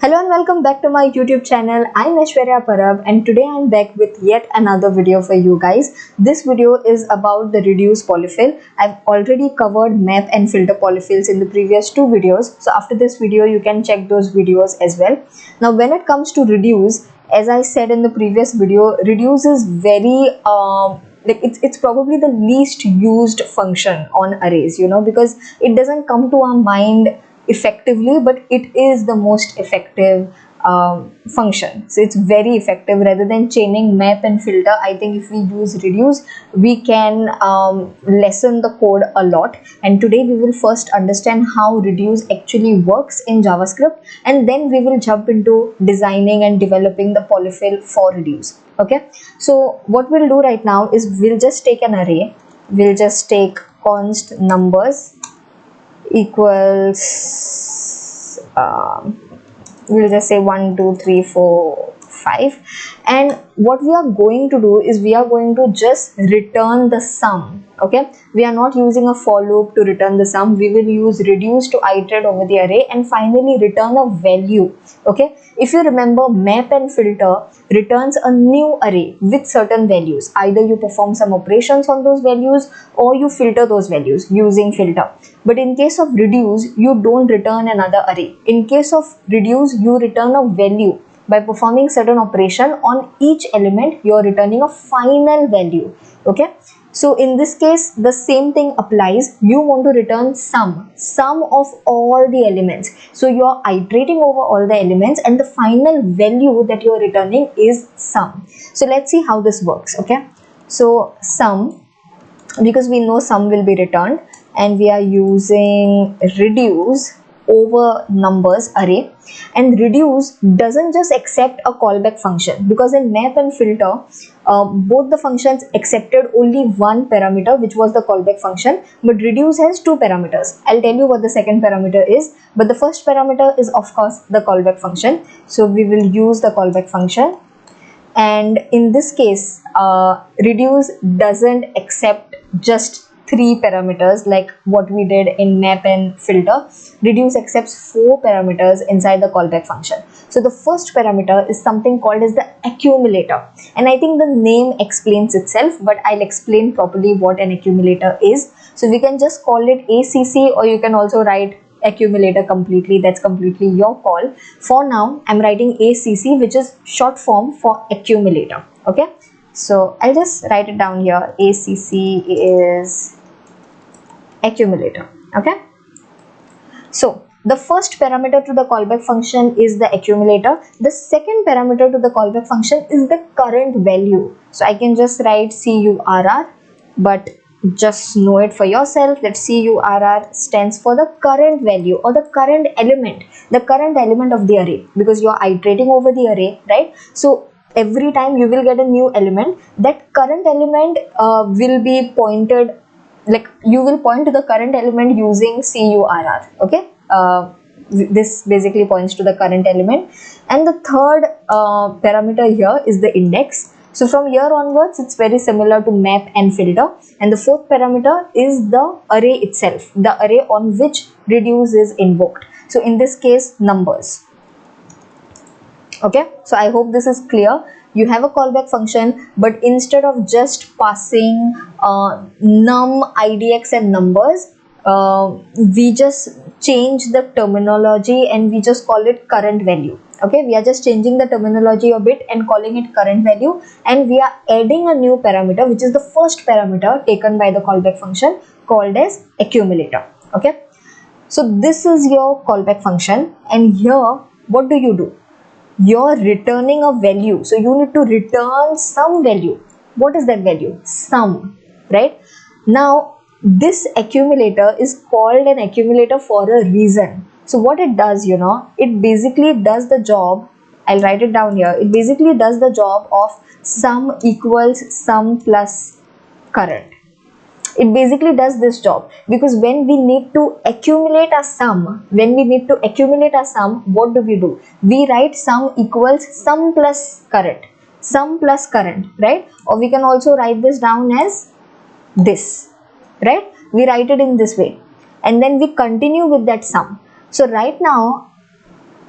Hello and welcome back to my YouTube channel. I'm Aishwaryatube and today I'm back with yet another video for you guys. This video is about the reduce polyfill. I've already covered map and filter polyfills in the previous two videos. So after this video, you can check those videos as well. Now when it comes to reduce, as I said in the previous video, reduce is very it's probably the least used function on arrays, because it doesn't come to our mind effectively, but it is the most effective function. So it's very effective. Rather than chaining map and filter, I think if we use reduce, we can lessen the code a lot. And today we will first understand how reduce actually works in JavaScript, and then we will jump into designing and developing the polyfill for reduce. Okay, so what we'll do right now is we'll just take an array. We'll just take const numbers equals we'll just say 1 2 3 4 5, and what we are going to do is we are going to just return the sum. Okay, we are not using a for loop to return the sum. We will use reduce to iterate over the array and finally return a value. Okay, if you remember, map and filter returns a new array with certain values. Either you perform some operations on those values or you filter those values using filter. But in case of reduce, you don't return another array. In case of reduce, you return a value. By performing certain operation on each element, you are returning a final value. Okay, so in this case, the same thing applies. You want to return sum of all the elements. So you are iterating over all the elements and the final value that you are returning is sum. So let's see how this works. Okay, so sum, because we know sum will be returned, and we are using reduce over numbers array, and reduce doesn't just accept a callback function, because in map and filter both the functions accepted only one parameter, which was the callback function, but reduce has two parameters. I'll tell you what the second parameter is, but the first parameter is of course the callback function. So we will use the callback function, and in this case reduce doesn't accept just three parameters like what we did in map and filter. Reduce accepts four parameters inside the callback function. So the first parameter is something called as the accumulator, and I think the name explains itself, but I'll explain properly what an accumulator is. So we can just call it ACC, or you can also write accumulator completely. That's completely your call. For now, I'm writing ACC, which is short form for accumulator. Okay, so I'll just write it down here. ACC is accumulator. Okay, so the first parameter to the callback function is the accumulator. The second parameter to the callback function is the current value. So I can just write CURR, but just know it for yourself that CURR stands for the current value or the current element of the array, because you are iterating over the array, right? So every time you will get a new element, that current element will be pointed, like you will point to the current element using CURR. Okay, this basically points to the current element. And the third parameter here is the index. So from here onwards, it's very similar to map and filter. And the fourth parameter is the array itself, the array on which reduce is invoked. So in this case, numbers. Okay, so I hope this is clear. You have a callback function, but instead of just passing num, idx and numbers, we just change the terminology and we just call it current value. Okay, we are just changing the terminology a bit and calling it current value, and we are adding a new parameter, which is the first parameter taken by the callback function, called as accumulator. Okay, so this is your callback function, and here what do? You're returning a value. So you need to return some value. What is that value? Sum, right? Now this accumulator is called an accumulator for a reason. So what it does, it basically does the job. I'll write it down here. It basically does the job of sum equals sum plus current. It basically does this job, because when we need to accumulate a sum, what do? We write sum equals sum plus current, right? Or we can also write this down as this, right? We write it in this way, and then we continue with that sum. So right now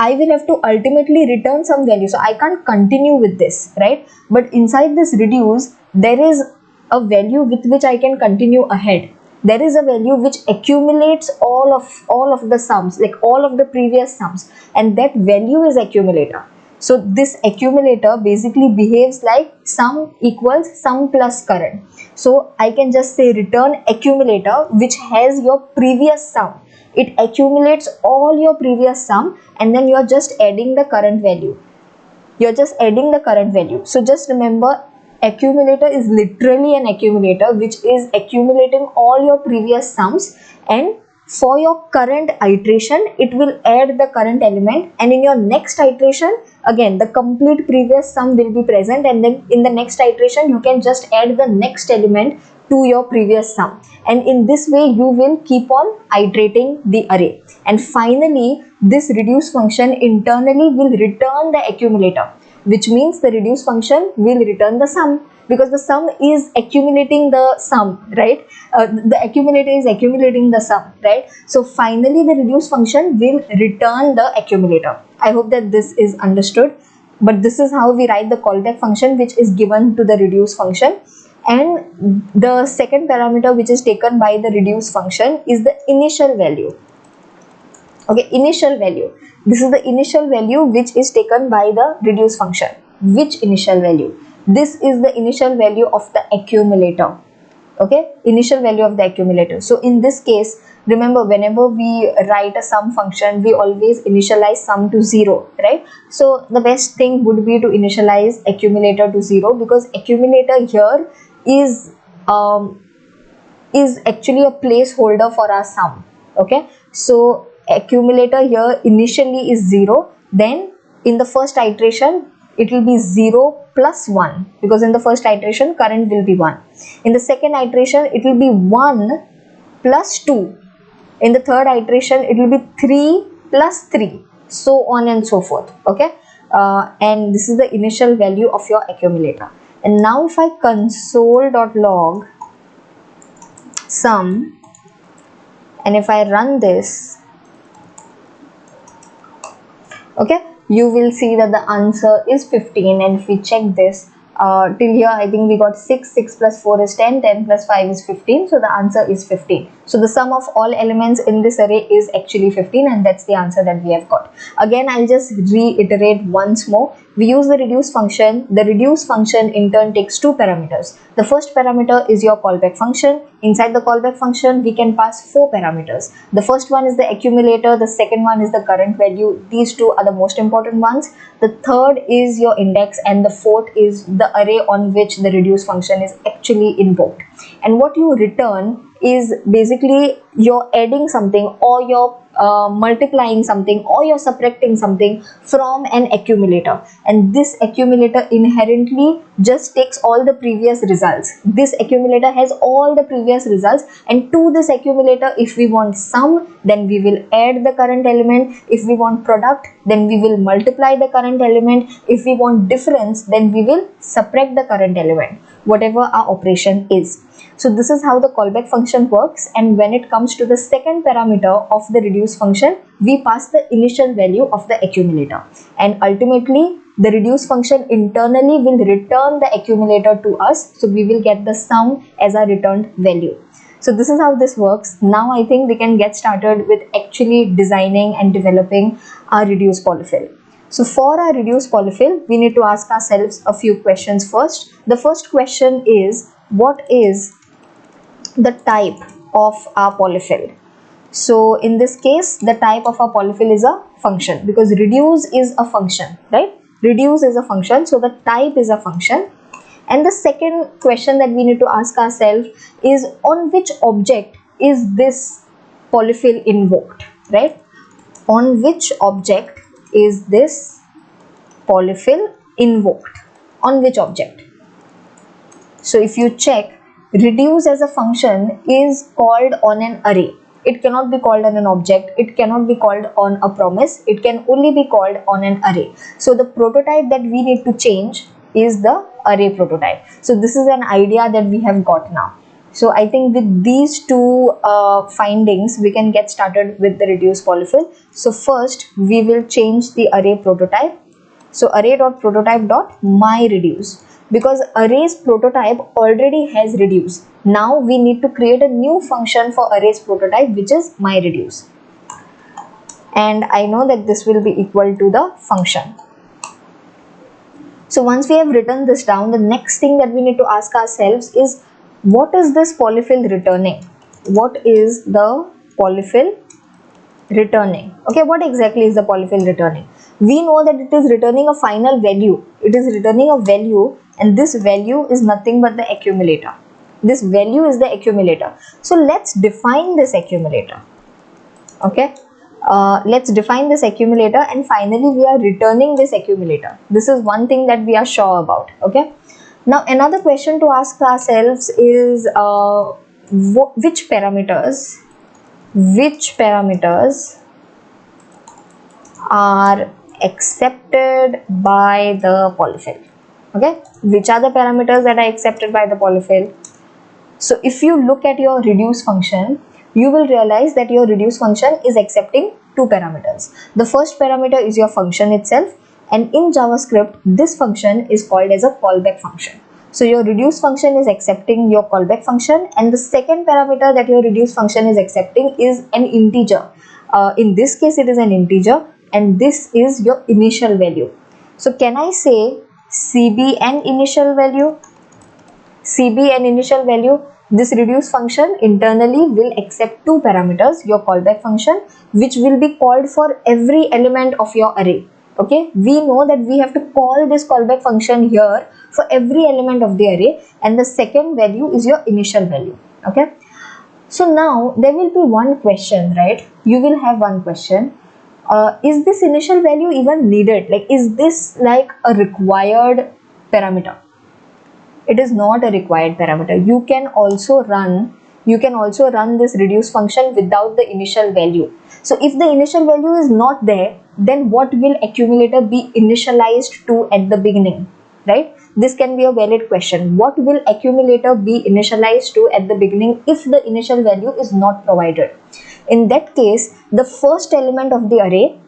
I will have to ultimately return some value, so I can't continue with this, right? But inside this reduce, there is a value with which I can continue ahead. There is a value which accumulates all of the sums, like all of the previous sums, and that value is accumulator. So this accumulator basically behaves like sum equals sum plus current. So I can just say return accumulator, which has your previous sum. It accumulates all your previous sum, and then you are just adding the current value. You're just adding the current value. So just remember, accumulator is literally an accumulator which is accumulating all your previous sums, and for your current iteration it will add the current element, and in your next iteration again the complete previous sum will be present, and then in the next iteration you can just add the next element to your previous sum, and in this way you will keep on iterating the array. And finally, this reduce function internally will return the accumulator, which means the reduce function will return the sum, because the sum is accumulating the sum, right? The accumulator is accumulating the sum, right? So finally the reduce function will return the accumulator. I hope that this is understood. But this is how we write the callback function which is given to the reduce function. And the second parameter which is taken by the reduce function is the initial value. Okay, initial value. This is the initial value which is taken by the reduce function. Which initial value? This is the initial value of the accumulator. Okay, initial value of the accumulator. So in this case, remember, whenever we write a sum function, we always initialize sum to 0, right? So the best thing would be to initialize accumulator to 0, because accumulator here is actually a placeholder for our sum. Okay, so accumulator here initially is 0, then in the first iteration it will be 0 plus 1, because in the first iteration current will be 1. In the second iteration it will be 1 plus 2. In the third iteration it will be 3 plus 3, so on and so forth. Okay, and this is the initial value of your accumulator. And now if I console.log sum, and if I run this, okay, you will see that the answer is 15. And if we check this, till here I think we got 6 plus 4 is 10, 10 plus 5 is 15, so the answer is 15. So the sum of all elements in this array is actually 15, and that's the answer that we have got. Again, I'll just reiterate once more. We use the reduce function. The reduce function in turn takes two parameters. The first parameter is your callback function. Inside the callback function we can pass four parameters. The first one is the accumulator, the second one is the current value. These two are the most important ones. The third is your index, and the fourth is the array on which the reduce function is actually invoked. And what you return is basically you're adding something, or you're multiplying something, or you're subtracting something from an accumulator, and this accumulator inherently just takes all the previous results. This accumulator has all the previous results, and to this accumulator, if we want sum, then we will add the current element. If we want product, then we will multiply the current element. If we want difference, then we will subtract the current element, whatever our operation is. So this is how the callback function works. And when it comes to the second parameter of the reduce function, we pass the initial value of the accumulator, and ultimately the reduce function internally will return the accumulator to us, so we will get the sum as a returned value. So this is how this works. Now I think we can get started with actually designing and developing our reduce polyfill. So for our reduce polyfill, we need to ask ourselves a few questions first. The first question is, what is the type of our polyfill? So in this case, the type of our polyfill is a function, because reduce is a function, right? Reduce is a function, so the type is a function. And the second question that we need to ask ourselves is, on which object is this polyfill invoked, right? On which object is this polyfill invoked? On which object? So if you check, reduce as a function is called on an array. It cannot be called on an object. It cannot be called on a promise. It can only be called on an array. So the prototype that we need to change is the array prototype. So this is an idea that we have got now. So I think with these two findings, we can get started with the reduce polyfill. So first we will change the array prototype. So array.prototype.myReduce, because arrays prototype already has reduce. Now we need to create a new function for arrays prototype, which is myReduce. And I know that this will be equal to the function. So once we have written this down, the next thing that we need to ask ourselves is, what is this polyfill returning? What is the polyfill returning? Okay, what exactly is the polyfill returning? We know that it is returning a final value. It is returning a value, and this value is nothing but the accumulator. This value is the accumulator. So let's define this accumulator. Okay, let's define this accumulator, and finally we are returning this accumulator. This is one thing that we are sure about. Okay, now another question to ask ourselves is which parameters are accepted by the polyfill. Okay, which are the parameters that are accepted by the polyfill? So if you look at your reduce function, you will realize that your reduce function is accepting two parameters. The first parameter is your function itself, and in JavaScript this function is called as a callback function. So your reduce function is accepting your callback function, and the second parameter that your reduce function is accepting is an integer. In this case it is an integer, and this is your initial value. So can I say cbn initial value? Cbn initial value, this reduce function internally will accept two parameters, your callback function, which will be called for every element of your array. Okay, we know that we have to call this callback function here for every element of the array, and the second value is your initial value. Okay, so now there will be one question, right? You will have one question. Is this initial value even needed? Like, is this like a required parameter? It is not a required parameter. You can also run this reduce function without the initial value. So if the initial value is not there, then what will accumulator be initialized to at the beginning, right? This can be a valid question. What will accumulator be initialized to at the beginning if the initial value is not provided? In that case, the first element of the array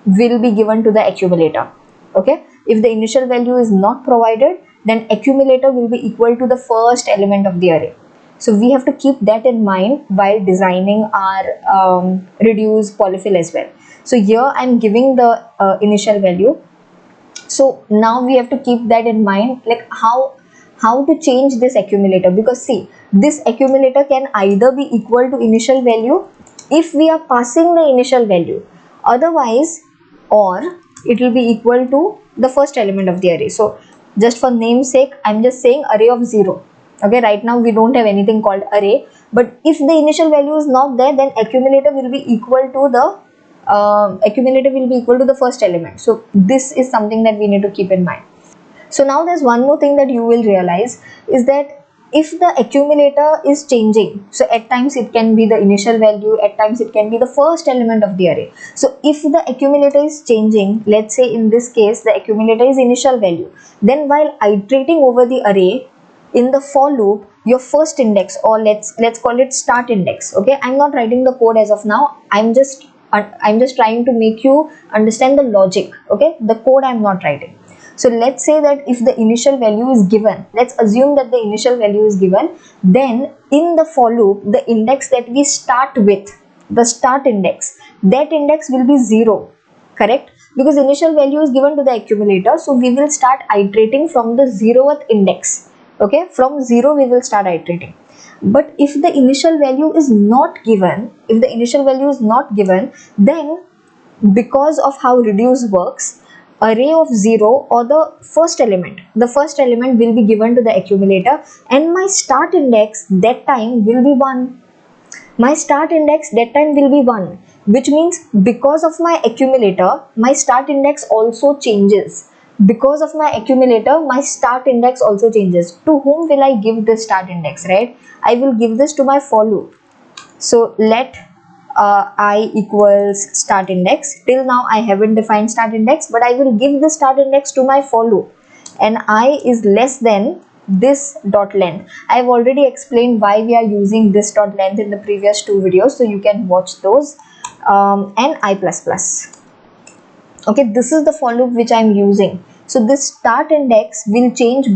will be given to the accumulator. Okay, if the initial value is not provided, then accumulator will be equal to the first element of the array. So we have to keep that in mind while designing our reduce polyfill as well. So here I am giving the initial value. So now we have to keep that in mind, like how to change this accumulator, because see, this accumulator can either be equal to initial value if we are passing the initial value, otherwise, or it will be equal to the first element of the array. So just for name's sake, I'm just saying array of 0. Okay, right now we don't have anything called array, but if the initial value is not there, then accumulator will be equal to the first element. So this is something that we need to keep in mind. So now there's one more thing that you will realize is that if the accumulator is changing, so at times it can be the initial value, at times it can be the first element of the array. So if the accumulator is changing, let's say in this case the accumulator is initial value, then while iterating over the array in the for loop, your first index, or let's call it start index. Okay, I'm not writing the code as of now. I'm just trying to make you understand the logic. Okay, the code I'm not writing. So let's say that if the initial value is given, let's assume that the initial value is given, then in the for loop, the index that we start with, the start index, that index will be 0, correct? Because initial value is given to the accumulator, so we will start iterating from the 0th index. Okay, from 0 we will start iterating. But if the initial value is not given, then because of how reduce works, array of 0 or the first element will be given to the accumulator, and my start index that time will be 1. Which means because of my accumulator, my start index also changes. Because of my accumulator, my start index also changes. To whom will I give this start index, right? I will give this to my for loop. So let I equals start index. Till now I haven't defined start index, but I will give the start index to my for loop, and I is less than this dot length. I've already explained why we are using this dot length in the previous 2 videos, so you can watch those. And I++. Okay, this is the for loop which I'm using. So this start index will change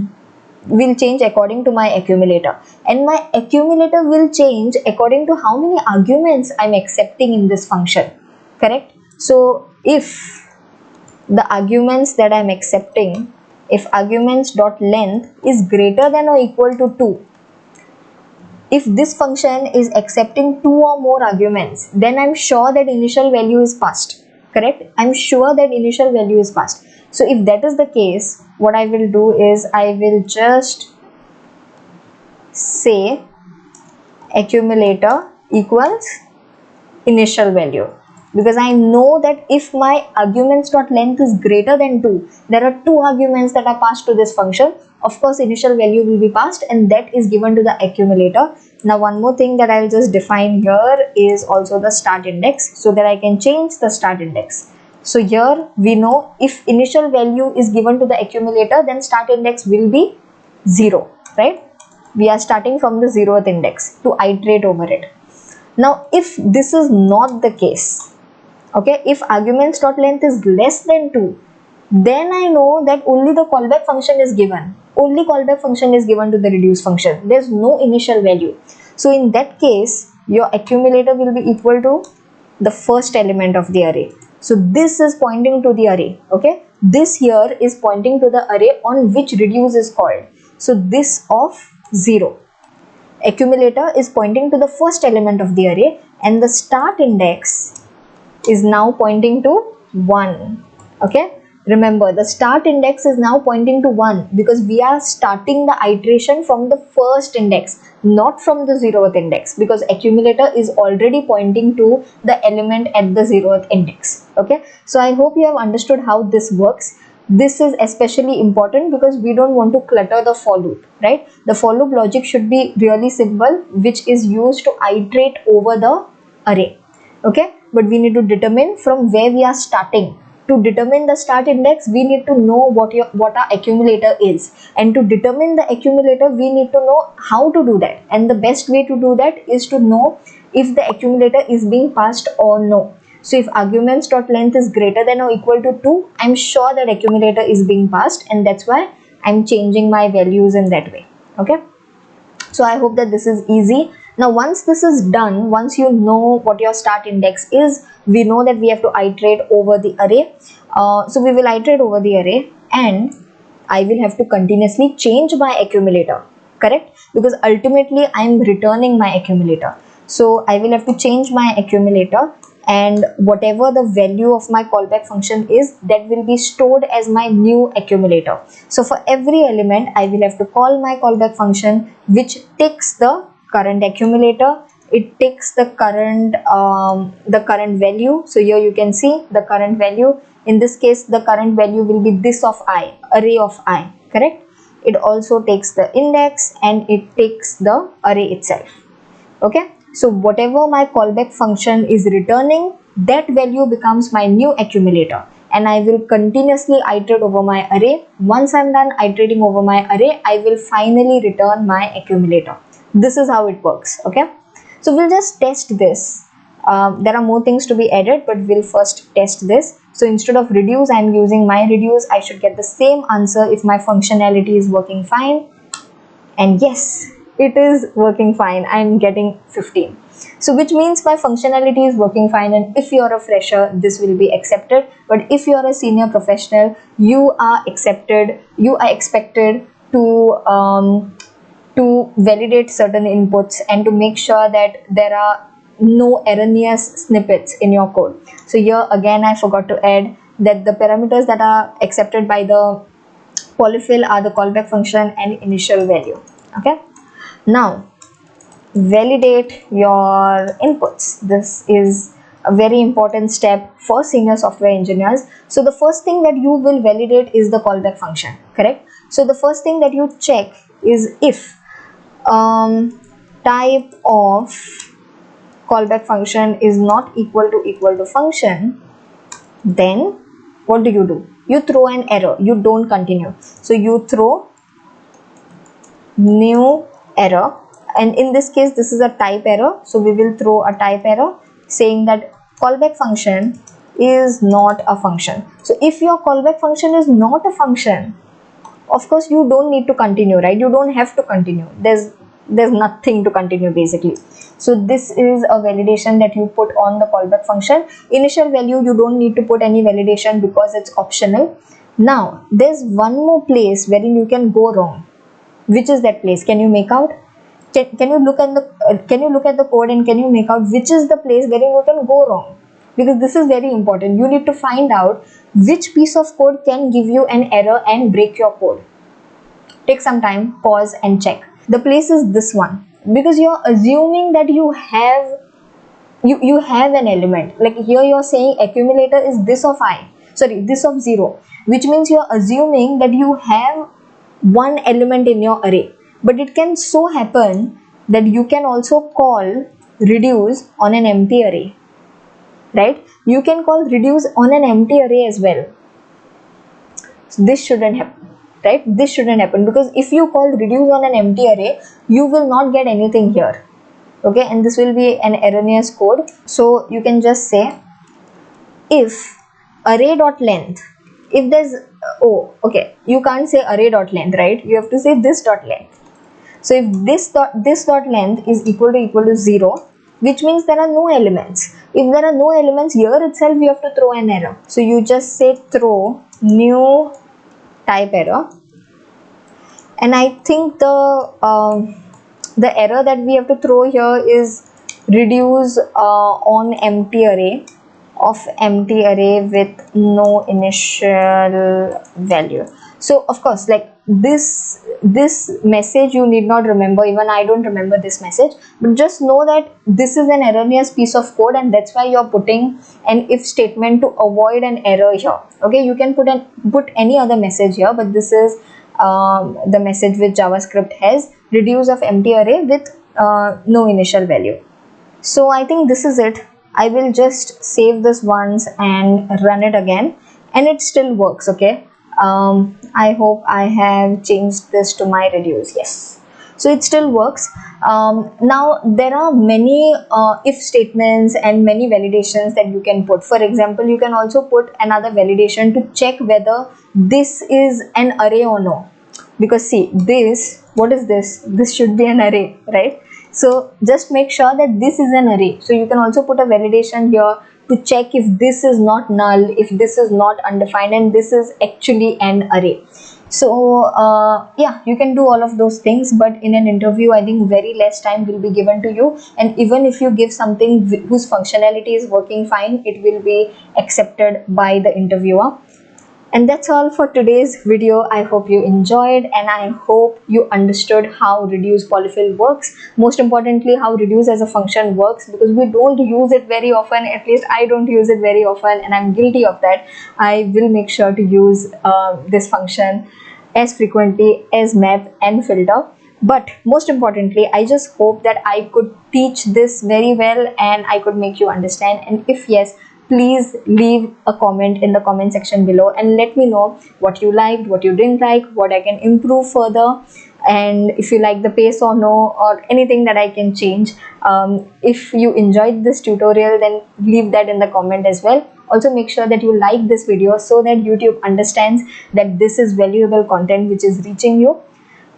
according to my accumulator, and my accumulator will change according to how many arguments I'm accepting in this function, correct? So if the arguments that I'm accepting, if arguments dot length is greater than or equal to 2, if this function is accepting 2 or more arguments, then I'm sure that initial value is passed, correct? I'm sure that initial value is passed. So if that is the case, what I will do is I will just say accumulator equals initial value, because I know that if my arguments dot length is greater than 2, there are 2 arguments that are passed to this function, of course initial value will be passed, and that is given to the accumulator. Now one more thing that I'll just define here is also the start index, so that I can change the start index. So here we know if initial value is given to the accumulator, then start index will be 0, right? We are starting from the 0th index to iterate over it. Now if this is not the case, okay, if arguments dot length is less than 2, then I know that only the callback function is given. Only callback function is given to the reduce function. There's no initial value. So in that case, your accumulator will be equal to the first element of the array. So this is pointing to the array, okay? This here is pointing to the array on which reduce is called. So this of 0. Accumulator is pointing to the first element of the array, and the start index is now pointing to 1, okay? Remember, the start index is now pointing to 1 because we are starting the iteration from the first index, not from the 0th index, because accumulator is already pointing to the element at the 0th index, okay? So I hope you have understood how this works. This is especially important because we don't want to clutter the for loop, right? The for loop logic should be really simple, which is used to iterate over the array, okay? But we need to determine from where we are starting. To determine the start index, we need to know what our accumulator is, and to determine the accumulator, we need to know how to do that, and the best way to do that is to know if the accumulator is being passed or no. So if arguments dot length is greater than or equal to 2, I'm sure that accumulator is being passed, and that's why I'm changing my values in that way, okay? So I hope that this is easy. Now once this is done, once you know what your start index is, we know that we have to iterate over the array. So we will iterate over the array, and I will have to continuously change my accumulator, correct? Because ultimately I am returning my accumulator. So I will have to change my accumulator, and whatever the value of my callback function is, that will be stored as my new accumulator. So for every element, I will have to call my callback function, which takes the current accumulator, it takes the current value. So here you can see the current value. In this case, the current value will be this of I, array of I, correct? It also takes the index, and it takes the array itself, okay? So whatever my callback function is returning, that value becomes my new accumulator, and I will continuously iterate over my array. Once I'm done iterating over my array, I will finally return my accumulator. This is how it works, okay? So we'll just test this. There are more things to be added, but we'll first test this. So instead of reduce, I'm using my reduce. I should get the same answer if my functionality is working fine. And yes, it is working fine. I'm getting 15. So which means my functionality is working fine, and if you're a fresher, this will be accepted. But if you're a senior professional, you are expected to validate certain inputs and to make sure that there are no erroneous snippets in your code. So here again, I forgot to add that the parameters that are accepted by the Polyfill are the callback function and initial value, okay? Now validate your inputs. This is a very important step for senior software engineers. So the first thing that you will validate is the callback function, correct? So the first thing that you check is if type of callback function is not equal to function, then what do? You throw an error, you don't continue. So you throw new error, and in this case this is a type error, so we will throw a type error saying that callback function is not a function. So if your callback function is not a function, of course you don't need to continue, right? You don't have to continue. There's nothing to continue basically. So this is a validation that you put on the callback function. Initial value, you don't need to put any validation because it's optional. Now there's one more place wherein you can go wrong. Which is that place? Can you make out? Can you look at the code and can you make out which is the place wherein you can go wrong? Because this is very important. You need to find out which piece of code can give you an error and break your code. Take some time, pause and check. The place is this one, because you're assuming that you have an element. Like here you're saying accumulator is this of this of 0, which means you're assuming that you have one element in your array. But it can so happen that you can also call reduce on an empty array, right? You can call reduce on an empty array as well. So this shouldn't happen, right? This shouldn't happen, because if you call reduce on an empty array, you will not get anything here, okay? And this will be an erroneous code. So you can just say if array.length, if there's you can't say array.length, right? You have to say this dot length. So if this dot length is equal to 0, which means there are no elements. If there are no elements, here itself you have to throw an error. So you just say throw new type error, and I think the error that we have to throw here is reduce on empty array of empty array with no initial value. So of course, like this message you need not remember. Even I don't remember this message, but just know that this is an erroneous piece of code, and that's why you're putting an if statement to avoid an error here. Okay, you can put any other message here, but this is the message which JavaScript has: reduce of empty array with no initial value. So I think this is it. I will just save this once and run it again, and it still works. Okay, I hope I have changed this to my reduce. Yes, so it still works. Now there are many if statements and many validations that you can put. For example, you can also put another validation to check whether this is an array or no, because see this, what is this? This should be an array, right? So just make sure that this is an array. So you can also put a validation here to check if this is not null, if this is not undefined, and this is actually an array. So yeah, you can do all of those things, but in an interview I think very less time will be given to you, and even if you give something whose functionality is working fine, it will be accepted by the interviewer. And that's all for today's video. I hope you enjoyed, and I hope you understood how reduce polyfill works. Most importantly, how reduce as a function works, because we don't use it very often. At least I don't use it very often, and I'm guilty of that. I will make sure to use this function as frequently as map and filter. But most importantly, I just hope that I could teach this very well and I could make you understand. And if yes, please leave a comment in the comment section below and let me know what you liked, what you didn't like, what I can improve further, and if you like the pace or no, or anything that I can change. If you enjoyed this tutorial, then leave that in the comment as well. Also make sure that you like this video so that YouTube understands that this is valuable content which is reaching you.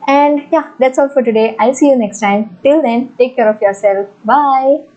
And yeah, that's all for today. I'll see you next time. Till then, take care of yourself. Bye.